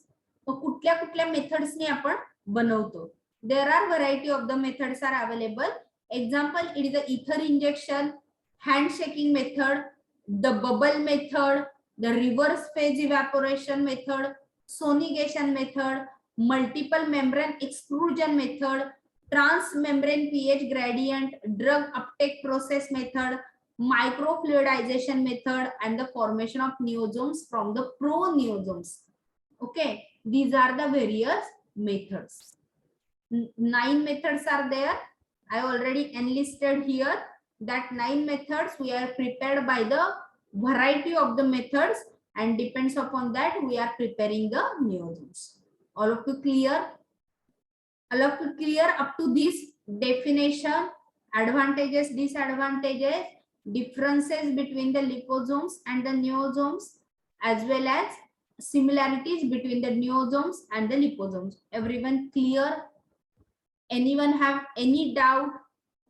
कुठल्या कुठल्या मेथड्सने आपण बनवतो? There are variety of the methods are available. Example, it is a ether injection, hand shaking method, the bubble method, the reverse phase evaporation method, sonication method, multiple membrane exclusion method, transmembrane pH gradient, drug uptake process method, microfluidization method, and the formation of neosomes from the proneosomes. Okay, these are the various methods. 9 methods are there. I already enlisted here that 9 methods we are prepared by the variety of the methods, and depends upon that we are preparing the neosomes. All of you clear? All of you clear up to this definition, advantages, disadvantages, differences between the liposomes and the neosomes, as well as similarities between the neosomes and the liposomes? Everyone clear? Anyone have any doubt?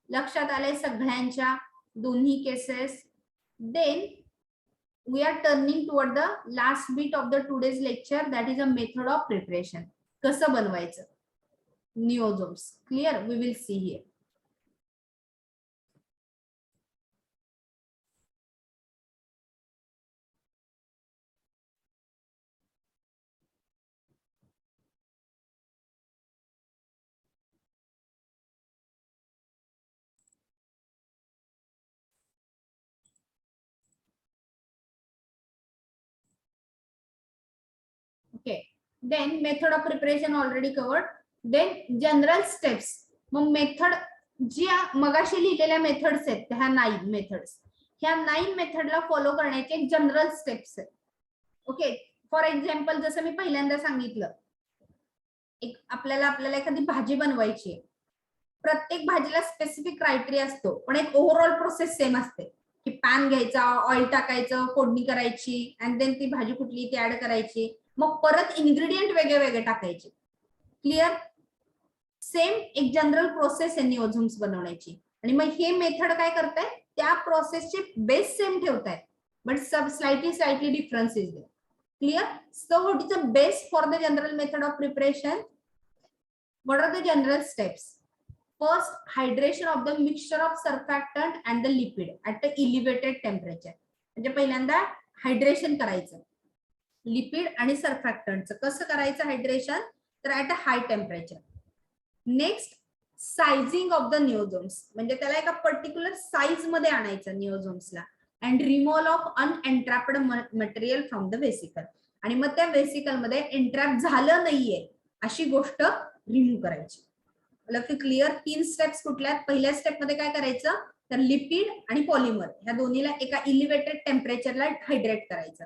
लक्षात आले सगळ्यांच्या दोन्ही cases? Then we are turning toward the last bit of the today's lecture, that is a method of preparation. कसं बनवायचं नियोजोम्स. Clear? We will see here. Okay, then method of preparation already covered. Then general steps. मग method जी मगाशी लिहिलेल्या methods आहेत ह्या 9 methods, ह्या 9 मेथडला follow करण्याचे general steps आहेत. ओके, फॉर एक्झाम्पल जसं मी पहिल्यांदा सांगितलं, एक आपल्याला एखादी भाजी बनवायची आहे. प्रत्येक भाजीला स्पेसिफिक क्रायटेरिया असतो, पण एक ओव्हरऑल प्रोसेस सेम असते की पॅन घ्यायचा, ऑइल टाकायचं, फोडणी करायची, अँड देन ती भाजी कुठली ती ऍड करायची, मग परत इन्ग्रेडियंट वेगळे वेगळे टाकायचे. क्लिअर? सेम एक जनरल प्रोसेस आहे नियोजोम्स बनवण्याची. आणि मग हे मेथड काय करताय, त्या प्रोसेसचे बेस सेम ठेवताय, बट सब slightly difference is there. Clear? So what is the base for the general method of preparation? What are the general steps? First, hydration of the mixture of surfactant and the lipid at the elevated temperature. म्हणजे पहिल्यांदा hydration करायचं lipid आणि सर्फॅक्टंटचं. कसं करायचं hydration? तर at a high temperature. Next, sizing of the niosomes, म्हणजे त्याला एका पर्टिक्युलर साईज मध्ये आणायचं नियोझोम्सला. And removal of unentrapped material from the vesicle. आणि मग त्या वेसिकल मध्ये एन्ट्रॅप झालं नाहीये अशी गोष्ट रिमूव्ह करायची. क्लिअर? 3 स्टेप्स कुठल्या? पहिल्या स्टेप मध्ये काय करायचं, तर लिपिड आणि पॉलिमर ह्या दोन्हीला एका इलिव्हेटेड टेम्परेचरला हायड्रेट करायचं.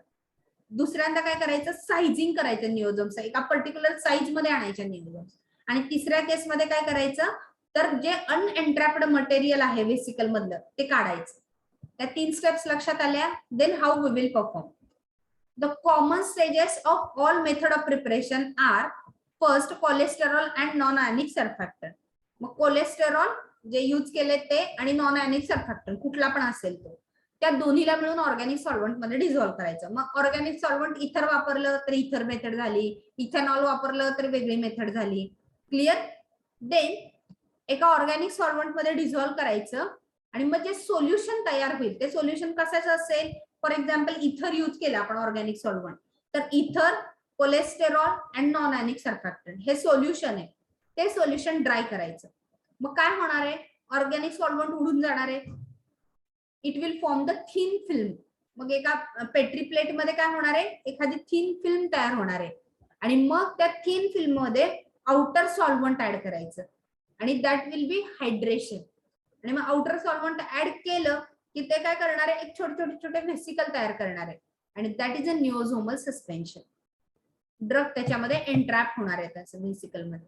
दुसऱ्यांदा काय करायचं, सायझिंग करायचं नियोझोम्स, एका पर्टिक्युलर साईज मध्ये आणायच्या नियोझोम्स. आणि तिसऱ्या केसमध्ये काय करायचं, तर जे अनएन्ट्रॅप्ड मटेरियल आहे वेसिकल मधलं ते काढायचं. त्या 3 स्टेप्स लक्षात आल्या? Then how we will perform. The common stages of all method of preparation are first cholesterol and non ionic surfactant. मग कोलेस्टेरॉल जे यूज केले ते आणि नॉन आयनिक सर्फॅक्टंट कुठला पण असेल तो, त्या दोन्हीला मिळून ऑर्गॅनिक सॉल्व्हंट मध्ये डिझॉल्व्ह करायचं. मग ऑर्गॅनिक सॉल्व्हंट इथर वापरलं तर इथर मेथड झाली, इथेनॉल वापरलं तर वेगळी मेथड झाली. क्लिअर? देन एका ऑर्गॅनिक सॉल्व्हंट मध्ये डिझॉल्व्ह करायचं आणि मग जे सोल्युशन तयार होईल ते सोल्युशन कशाचं असेल? फॉर एक्झाम्पल इथर यूज केलं आपण ऑर्गॅनिक सॉल्व्हंट, तर इथर, cholesterol and non ionic surfactant हे सोल्युशन आहे. ते सोल्युशन ड्राय करायचं. मग काय होणार आहे, ऑर्गॅनिक सॉल्व्हंट उडून जाणार आहे. It will form the thin film. मग एका पेट्री प्लेट मध्ये काय होणार आहे, एखादी थिन फिल्म तयार होणार आहे. आणि मग त्या थिन फिल्म मध्ये आउटर सॉल्व्हंट ऍड करायचं आणि दॅट विल बी हायड्रेशन. आणि मग आउटर सॉल्व्हंट ऍड केलं की ते काय करणार आहे, एक छोटे छोटे व्हेसिकल तयार करणार आहे आणि that is a niosomal suspension. Drug त्याच्यामध्ये एंट्रॅप होणार आहे त्याचं व्हेसिकल मध्ये.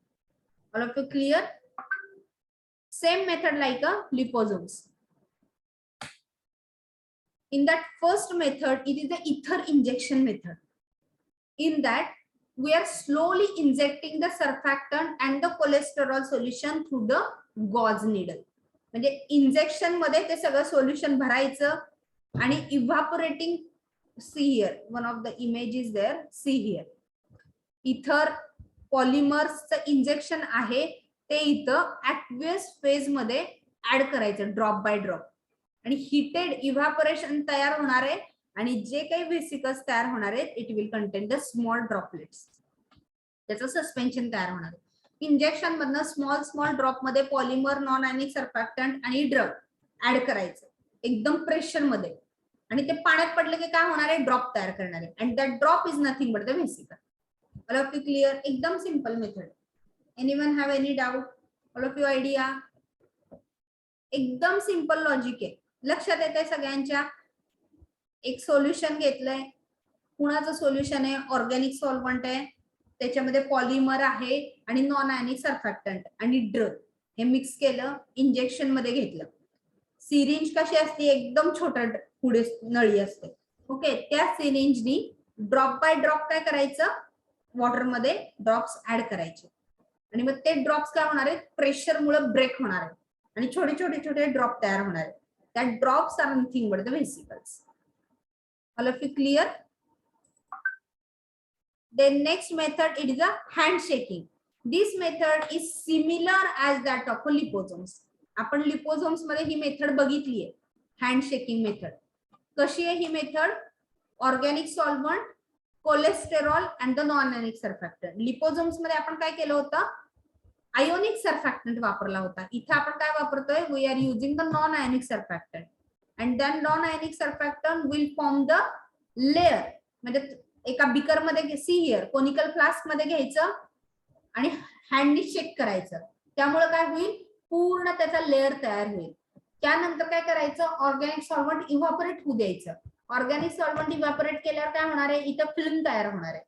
All of you clear? Same method like a liposomes. In that first method, it is the ether injection method. In that, we are slowly injecting the surfactant and the cholesterol solution through the gauze needle. म्हणजे injection मध्ये ते सगळं solution भरायचं आणि evaporating. See here, one of the image is there. See here, ether पॉलिमर्सचं injection आहे ते इथं ऍक्वियस फेज मध्ये ऍड करायचं ड्रॉप बाय ड्रॉप. आणि हिटेड इव्हापोरेशन तयार होणार आहे आणि जे काही व्हेसिकल्स तयार होणार आहेत it will content the small droplets. त्याचं सस्पेन्शन तयार होणार आहे. इंजेक्शन मधनं स्मॉल ड्रॉप मध्ये पॉलिमर, नॉन आयनिक सर्फॅक्टंट आणि ड्रग ऍड करायचं एकदम प्रेशर मध्ये. आणि ते पाण्यात पडलं की काय होणार आहे, ड्रॉप तयार करणार आहे. And that drop is nothing but the vesicle. All of you clear? एकदम simple method. Anyone have any doubt? All of you idea? एकदम सिंपल लॉजिक आहे. लक्षात येत आहे सगळ्यांच्या? एक सोल्युशन घेतलंय, कुणाचं सोल्युशन आहे, ऑर्गॅनिक सॉल्व्हंट आहे, त्याच्यामध्ये पॉलिमर आहे आणि नॉन आयनिक सर्फॅक्टंट आणि ड्रग हे मिक्स केलं, इंजेक्शन मध्ये घेतलं. सिरिंज कशी असते, एकदम छोटा पुढे नळी असते. ओके, त्या सिरिंजनी ड्रॉप बाय ड्रॉप काय करायचं, वॉटर मध्ये ड्रॉप्स ऍड करायचे आणि मग ते ड्रॉप्स काय होणार आहेत, प्रेशरमुळे ब्रेक होणार आहेत आणि छोटे छोटे ड्रॉप तयार होणार आहेत. That drops are nothing but the vesicles. All of you clear? Then next method, it is a handshaking. This method is similar as that of liposomes. आपण लिपोझोम्स मध्ये ही मेथड बघितली आहे, हँडशेकिंग मेथड. कशी आहे ही method? Organic solvent, cholesterol and the non ionic surfactant. Liposomes मध्ये आपण काय केलं होतं? आयोनिक सर्फॅक्टंट वापरला होता. इथे आपण काय वापरतोय? We are using the non ionic surfactant and then non ionic surfactant will form the layer. म्हणजे एका बिकर मध्ये, सी हिअर, कोनिकल फ्लास्क मध्ये घ्यायचं आणि हँडनी शेक करायचं. त्यामुळे काय होईल? पूर्ण त्याचा लेअर तयार होईल. त्यानंतर काय करायचं? ऑर्गॅनिक सॉल्व्हंट इव्हॅपोरेट होऊ द्यायचं. ऑर्गॅनिक सॉल्व्हंट इव्हॅपोरेट केल्यावर काय होणार आहे? इथं फिल्म तयार होणार आहे.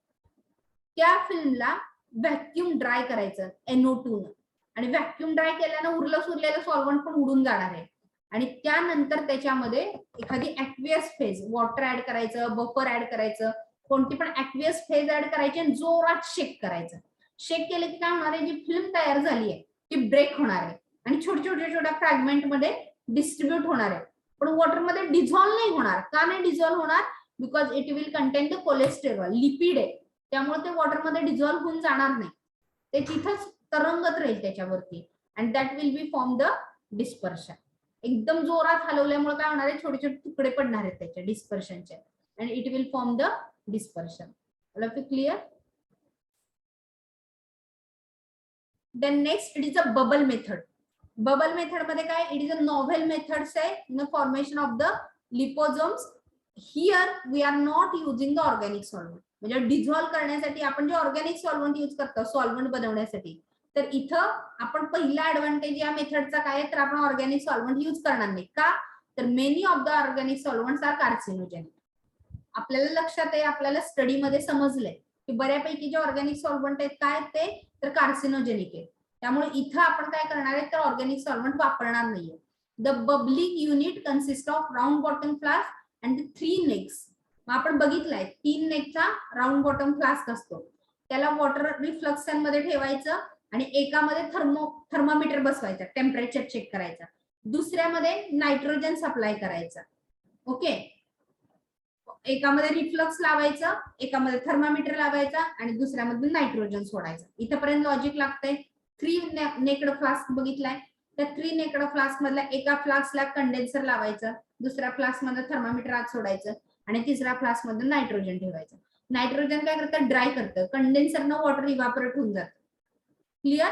त्या फिल्मला व्हॅक्युम ड्राय करायचं NO2 न, आणि व्हॅक्युम ड्राय केल्यानं उरलेलं सॉल्व्हंट पण उडून जाणार आहे. आणि त्यानंतर त्याच्यामध्ये एखादी ऍक्वियस फेज, वॉटर ऍड करायचं, बफर ऍड करायचं, कोणती पण ऍक्वियस फेज ऍड करायची आणि जोरात शेक करायचं. शेक केलं की काय होणार आहे? जी फिल्म तयार झाली आहे ती ब्रेक होणार आहे आणि छोट्या फ्रॅगमेंट मध्ये डिस्ट्रीब्यूट होणार आहे. पण वॉटरमध्ये डिझॉल्व्ह नाही होणार. का नाही डिझॉल्व्ह होणार? Because it will content the cholesterol, lipid आहे, त्यामुळे ते वॉटरमध्ये डिझॉल्व्ह होऊन जाणार नाही. ते तिथंच तरंगत राहील त्याच्यावरती and that will be form the dispersion. एकदम जोरात हलवल्यामुळे काय होणार आहे? छोटे छोटे तुकडे पडणार आहेत त्याच्या डिस्पर्शनचे and it will form the dispersion. All of you clear? Then next, it is a bubble method. Bubble method मध्ये काय? It is a novel methods आहे in the formation of the liposomes. Here we are not using the organic solvent. म्हणजे dissolve करण्यासाठी आपण जे organic solvent use करतो solvent बनवण्यासाठी, तर इथं आपण पहिला ऍडव्हान्टेज या मेथडचा काय आहे? तर आपण ऑर्गॅनिक सॉल्व्हंट यूज करणार नाही. का? तर many of the organic solvents are carcinogenic. आपल्याला लक्षात आहे, आपल्याला स्टडीमध्ये समजलंय की बऱ्यापैकी जे ऑर्गॅनिक सॉल्व्हंट आहेत काय ते? तर कार्सिनोजेनिक आहे. त्यामुळे इथं आपण काय करणार आहे? तर ऑर्गॅनिक सॉल्व्हंट वापरणार नाहीये. The bubbling unit consist of round bottom flask and 3 next. आपण बघितलंय 3 नेकचा राऊंड बॉटम फ्लास्क असतो. त्याला वॉटर रिफ्लक्शन मध्ये ठेवायचं आणि एकामध्ये थर्मोमीटर बसवायचा, टेम्परेचर चेक करायचा. दुसऱ्यामध्ये नायट्रोजन सप्लाय करायचा. ओके, एकामध्ये रिफ्लक्स लावायचं, एकामध्ये थर्मामीटर लावायचा आणि दुसऱ्यामध्ये नायट्रोजन सोडायचं. इथपर्यंत लॉजिक लागतंय. 3 नेकड फ्लास्क बघितलाय. त्या 3 नेकड फ्लास्क मधल्या एका फ्लास्कला कंडेन्सर लावायचं, दुसऱ्या फ्लास्क मध्ये थर्मामीटर आत सोडायचं आणि तिसऱ्या फ्लास्क मध्ये नायट्रोजन ठेवायचं. नायट्रोजन काय करतं? ड्राय करतं. कंडेन्सरनं वॉटर इव्हॅपोरेट होऊन जातं. क्लिअर?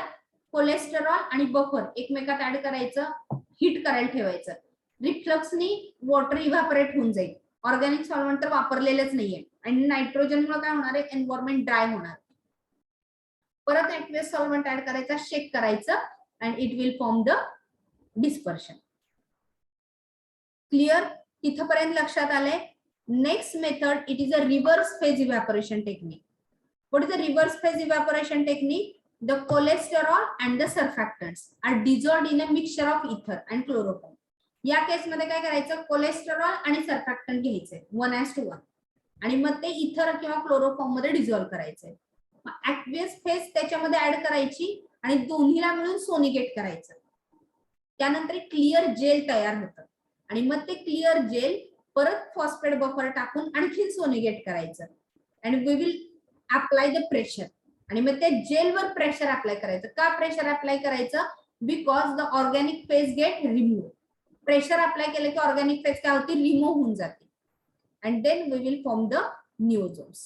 कोलेस्टेरॉल आणि बफर एकमेकात ऍड करायचं, हीट करायला ठेवायचं. रिफ्लक्सनी वॉटर इव्हॅपोरेट होऊन जाईल. ऑर्गॅनिक सॉल्व्हंट तर वापरलेलंच नाहीये आणि नायट्रोजन मुळे काय होणार आहे? एन्व्हायरमेंट ड्राय होणार. परत ऍक्वियस सॉल्व्हंट ऍड करायचा, शेक करायचं and it will form the dispersion. Clear? तिथपर्यंत लक्षात आलंय? Next method, it is a reverse phase evaporation technique. What is the reverse phase evaporation technique? The cholesterol and the surfactants are dissolved in a mixture of ether and chloroform. या केस मध्ये काय करायचं? Cholesterol आणि surfactant घ्यायचे 1:1 आणि मग ते इथर किंवा क्लोरोफॉर्म मध्ये डिझॉल्व्ह करायचे. ऍक्वियस फेज त्याच्यामध्ये ऍड करायची आणि दोन्हीला मिळून सोनिगेट करायचं. त्यानंतर क्लिअर जेल तयार होतं आणि मग ते क्लिअर जेल परत फॉस्फेट बफर टाकून आणखी सोनिगेट करायचं आणि we will apply the pressure. आणि मग त्या जेलवर प्रेशर अप्लाय करायचं. का प्रेशर अप्लाय करायचं? Because the organic phase get remove. Pressure apply केलं की ऑर्गॅनिक फेज काय होती? रिमूव्ह होऊन जाते and then we will form the niosomes.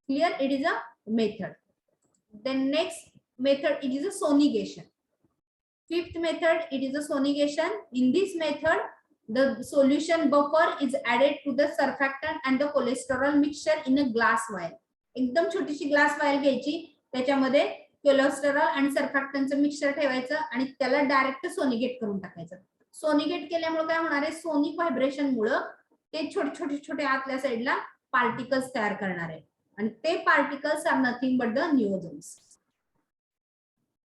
Clear? It is a method. Then next method, it is a sonication. Fifth method, it is a sonigation. In this method, the solution buffer is added to the surfactant and the cholesterol mixture in a glass vial. एकदम छोटीशी glass vial घ्यायची, त्याच्यामध्ये cholesterol आणि सर्फॅक्टंटचं mixture ठेवायचं आणि त्याला direct सोनिगेट करून टाकायचं. सोनिगेट केल्यामुळे काय होणार आहे? सोनिक व्हायब्रेशनमुळे ते छोटे आतल्या साईडला पार्टिकल्स तयार करणार आहे आणि ते particles are nothing but the niosomes.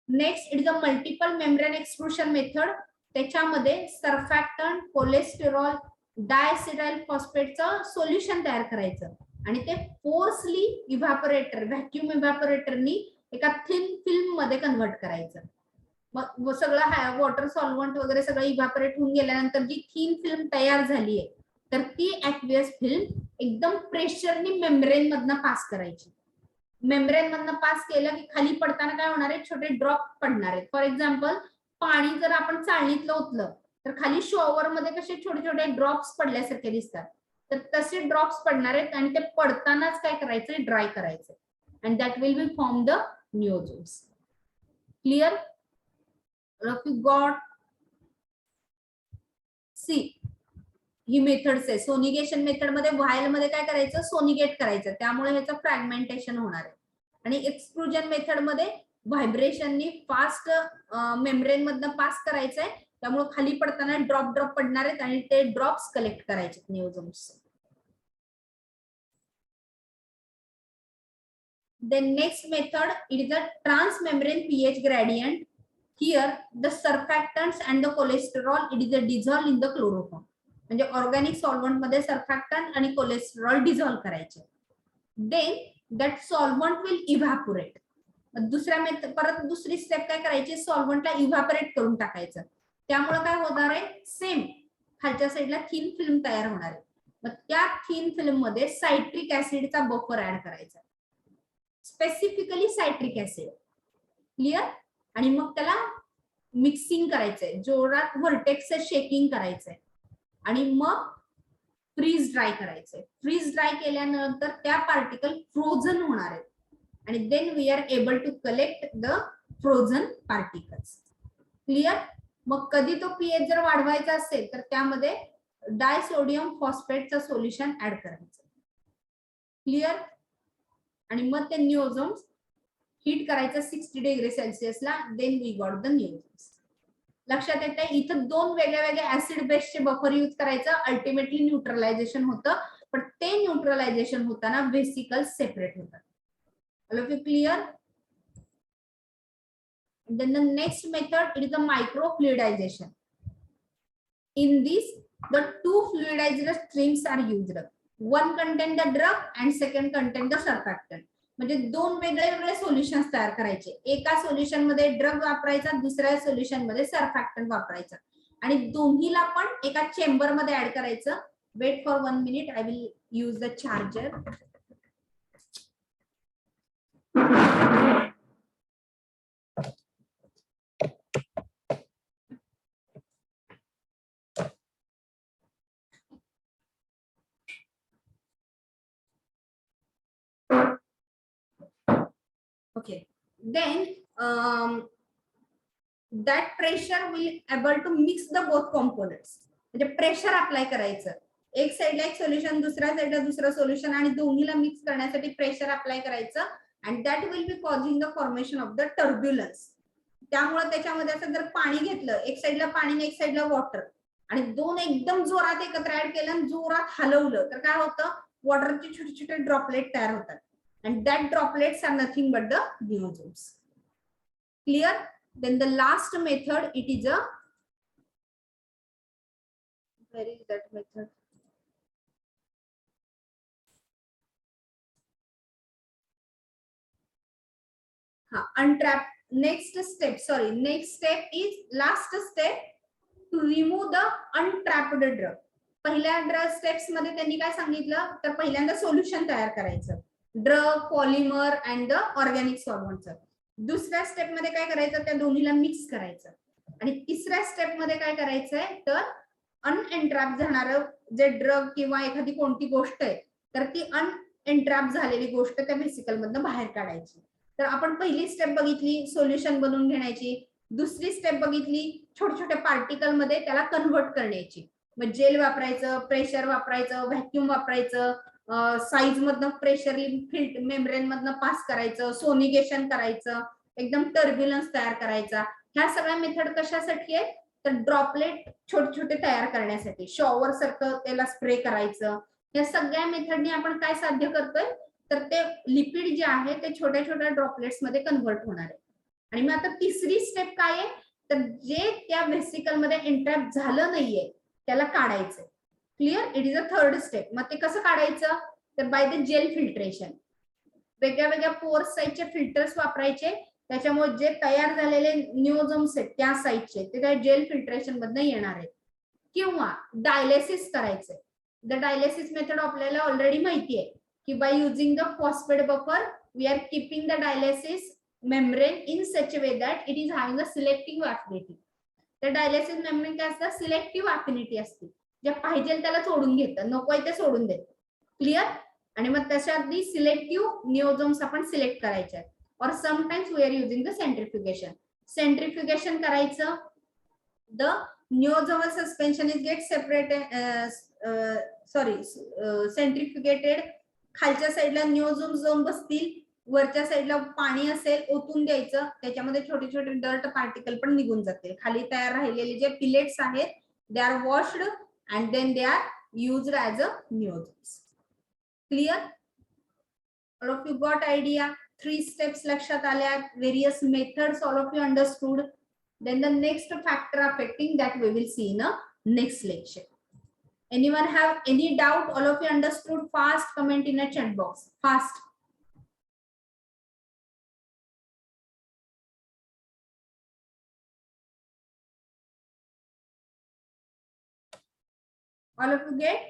Next, it is a multiple membrane extrusion method. त्याच्यामध्ये सर्फॅक्टंट, कोलेस्टेरॉल, डायसिडाइल फॉस्फेटचं सोल्युशन तयार करायचं आणि ते फोर्सली इव्हॅपोरेटर, व्हॅक्युम इव्हॅपोरेटरनी एका थिन फिल्म मध्ये कन्व्हर्ट करायचं. मग सगळं वॉटर सॉल्व्हंट वगैरे सगळं इव्हॅपोरेट होऊन गेल्यानंतर जी थिन फिल्म तयार झाली आहे तर ती ऍक्वियस फिल्म एकदम प्रेशरनी मेम्ब्रेन मधनं पास करायची. मेम्ब्रेन मधनं पास केलं की खाली पडताना काय होणार आहे, छोटे ड्रॉप पडणार आहेत. फॉर एक्झाम्पल पाणी जर आपण चाळणीतलं ओतलं तर खाली शॉवर मध्ये कसे छोटे छोटे ड्रॉप्स पडल्यासारखे दिसतात, तर तसे ड्रॉप्स पडणार आहेत आणि ते पडतानाच काय करायचं, ड्राय करायचं. And that will be form the niosomes. Clear? You got? See, ही मेथड्स आहे. सोनिगेशन मेथड मध्ये व्हायल मध्ये काय करायचं, सोनिगेट करायचं, त्यामुळे ह्याचं फ्रॅगमेंटेशन होणार आहे. आणि एक्सक्लुजन मेथड मध्ये व्हायब्रेशननी फास्ट मेम्ब्रेन मधनं पास करायचंय, त्यामुळे खाली पडताना ड्रॉप ड्रॉप पडणार आहेत आणि ते ड्रॉप्स कलेक्ट करायचे निओझोम्स. Then next method, it is a transmembrane pH gradient. Here the surfactants and the cholesterol, it is a dissolved in the chloroform. म्हणजे ऑर्गॅनिक सॉल्व्हंट मध्ये सर्फॅक्टंट आणि कोलेस्टेरॉल डिझॉल्व्ह करायचे. Then that solvent will evaporate. परत दुसरी step काय करायची, सॉल्व्हंटला evaporate करून टाकायचं. त्यामुळे काय होणार आहे, सेम खालच्या साईडला थिन फिल्म तयार होणार आहे. मग त्या थिन फिल्म मध्ये सायट्रिक ऍसिडचा बफर ऍड करायचा, स्पेसिफिकली सायट्रिक ऍसिड. क्लिअर? आणि मग त्याला मिक्सिंग करायचंय, जोरात व्हर्टेक्स शेकिंग करायचंय आणि मग फ्रीज ड्राय करायचंय. फ्रीज ड्राय केल्यानंतर त्या पार्टिकल फ्रोझन होणार आहेत आणि then we are able to collect the frozen particles. Clear? मग कधी तो पीएच जर वाढवायचा असेल तर त्यामध्ये डायसोडियम फॉस्फेटचं सोल्युशन ऍड करायचं. क्लिअर? आणि मग ते निओझोम्स हीट करायचं 60 डिग्री सेल्सिअसला. Then we got the niosomes. लक्षात येते, इथं दोन वेगळ्या वेगळ्या ऍसिड बेसचे बफर यूज करायचं, अल्टिमेटली न्यूट्रलायझेशन होतं, पण ते न्यूट्रलायझेशन होताना व्हेसिकल्स सेपरेट होतात. All of you clear? Then the next method, it is a microfluidization. In this, the two fluidizer streams are used. One contain the drug and second contain the surfactant. म्हणजे दोन वेगळे वेगळे solutions तयार करायचे. एका solution मध्ये drug वापरायचा, दुसऱ्या सोल्युशन मध्ये सर्फॅक्टंट वापरायचं आणि दोन्हीला पण एका चेंबर मध्ये ऍड करायचं. Wait for 1 minute, I will use the charger. Okay, then that pressure will able to mix the both components. म्हणजे प्रेशर अप्लाय करायचं, एक साइडला एक सोल्युशन, दुसऱ्या साइडला दुसरं सोल्युशन आणि दोन्हीला मिक्स करण्यासाठी प्रेशर अप्लाय करायचं. And that will B causing the formation of the turbulence. त्यामुळे त्याच्यामध्ये असं जर पाणी घेतलं, एक साइडला पाणी आणि एक साइडला वॉटर, आणि दोन एकदम जोरात एकत्र ऍड केलं आणि जोरात हलवलं तर काय होतं, वॉटरचे छोटे छोटे ड्रॉपलेट तयार होतात. And that droplets are nothing but the nitrogens. Clear? Then the last method, it is a, where is that method? Untrap. Next step is last step to remove the untrapped drug. पहिल्या drug steps मध्ये त्यांनी काय सांगितलं, तर पहिल्यांदा solution तयार करायचं, drug, polymer and the organic सॉल्व्हंटचं. दुसऱ्या स्टेप मध्ये काय करायचं, त्या दोन्हीला मिक्स करायचं. आणि तिसऱ्या स्टेप मध्ये काय करायचंय, तर अनएन्ट्रॅप जाणारं जे ड्रग किंवा एखादी कोणती गोष्ट आहे, तर ती अनएन्ट्रॅप झालेली गोष्ट त्या व्हेसिकल मधनं बाहेर काढायची. तर आपण पहिली स्टेप बघितली, सोल्युशन बनवून घेण्याची. दुसरी स्टेप बघितली, छोट्या छोट्या पार्टिकल मध्ये त्याला कन्व्हर्ट करण्याची. मग जेल वापरायचं, प्रेशर वापरायचं, व्हॅक्युम वापरायचं, साईज मधनं प्रेशरली मेम्ब्रेन मधनं पास करायचं, सोनिगेशन करायचं, एकदम टर्ब्युलन्स तयार करायचा. ह्या सगळ्या मेथड कशासाठी आहेत, तर ड्रॉपलेट छोटे छोटे तयार करण्यासाठी, शॉवर सारखं त्याला स्प्रे करायचं. या सगळ्या मेथडने आपण काय साध्य करतोय, तर ते लिपिड जे आहे ते छोट्या छोट्या ड्रॉपलेट्स मध्ये कन्व्हर्ट होणार आहे. आणि मग आता तिसरी स्टेप काय आहे, तर जे त्या व्हेसिकल मध्ये एंट्रॅप झालं नाहीये त्याला काढायचं. Clear? It is a third step. मग ते कसं काढायचं, तर बाय द जेल फिल्ट्रेशन. वेगळ्या वेगळ्या पोअर साईजचे फिल्टर्स वापरायचे, त्याच्यामुळे जे तयार झालेले निओझोम्स आहेत त्या साईजचे ते त्या जेल फिल्ट्रेशन मधनं येणार आहेत. किंवा डायलिसिस करायचे. द डायलिसिस मेथड आपल्याला ऑलरेडी माहिती आहे की by using the phosphate buffer we are keeping the dialysis membrane in such a way that it is having a selective affinity. तर डायलिसिस मेम्ब्रेन काय असतं, सिलेक्टिव्ह अफिनिटी असते, जे पाहिजे त्याला सोडून घेतं, नकोय ते सोडून देत. क्लिअर. आणि मग त्याच्यातली सिलेक्टिव्ह निओझोम्स आपण सिलेक्ट करायचे आहेत. और sometimes we are using the centrifugation. Centrifugation करायचं, the niosomal suspension is get separated centrifugated. खालच्या साईडला निओझोम जाऊन बसतील, वरच्या साईडला पाणी असेल, ओतून द्यायचं, त्याच्यामध्ये छोटे छोटे डर्ट पार्टिकल पण निघून जातील. खाली तयार राहिलेले जे पिलेट्स आहेत they are washed and then they are used as a niosomes. Clear. All of you got idea. 3 steps लक्षात आल्या. Various methods all of you understood. Then the next factor affecting that we will see in a next lecture. Anyone have any doubt? All of you understood? Fast comment in a chat box. Fast. All of you get?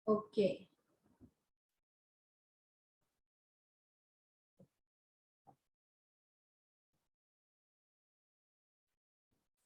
Okay.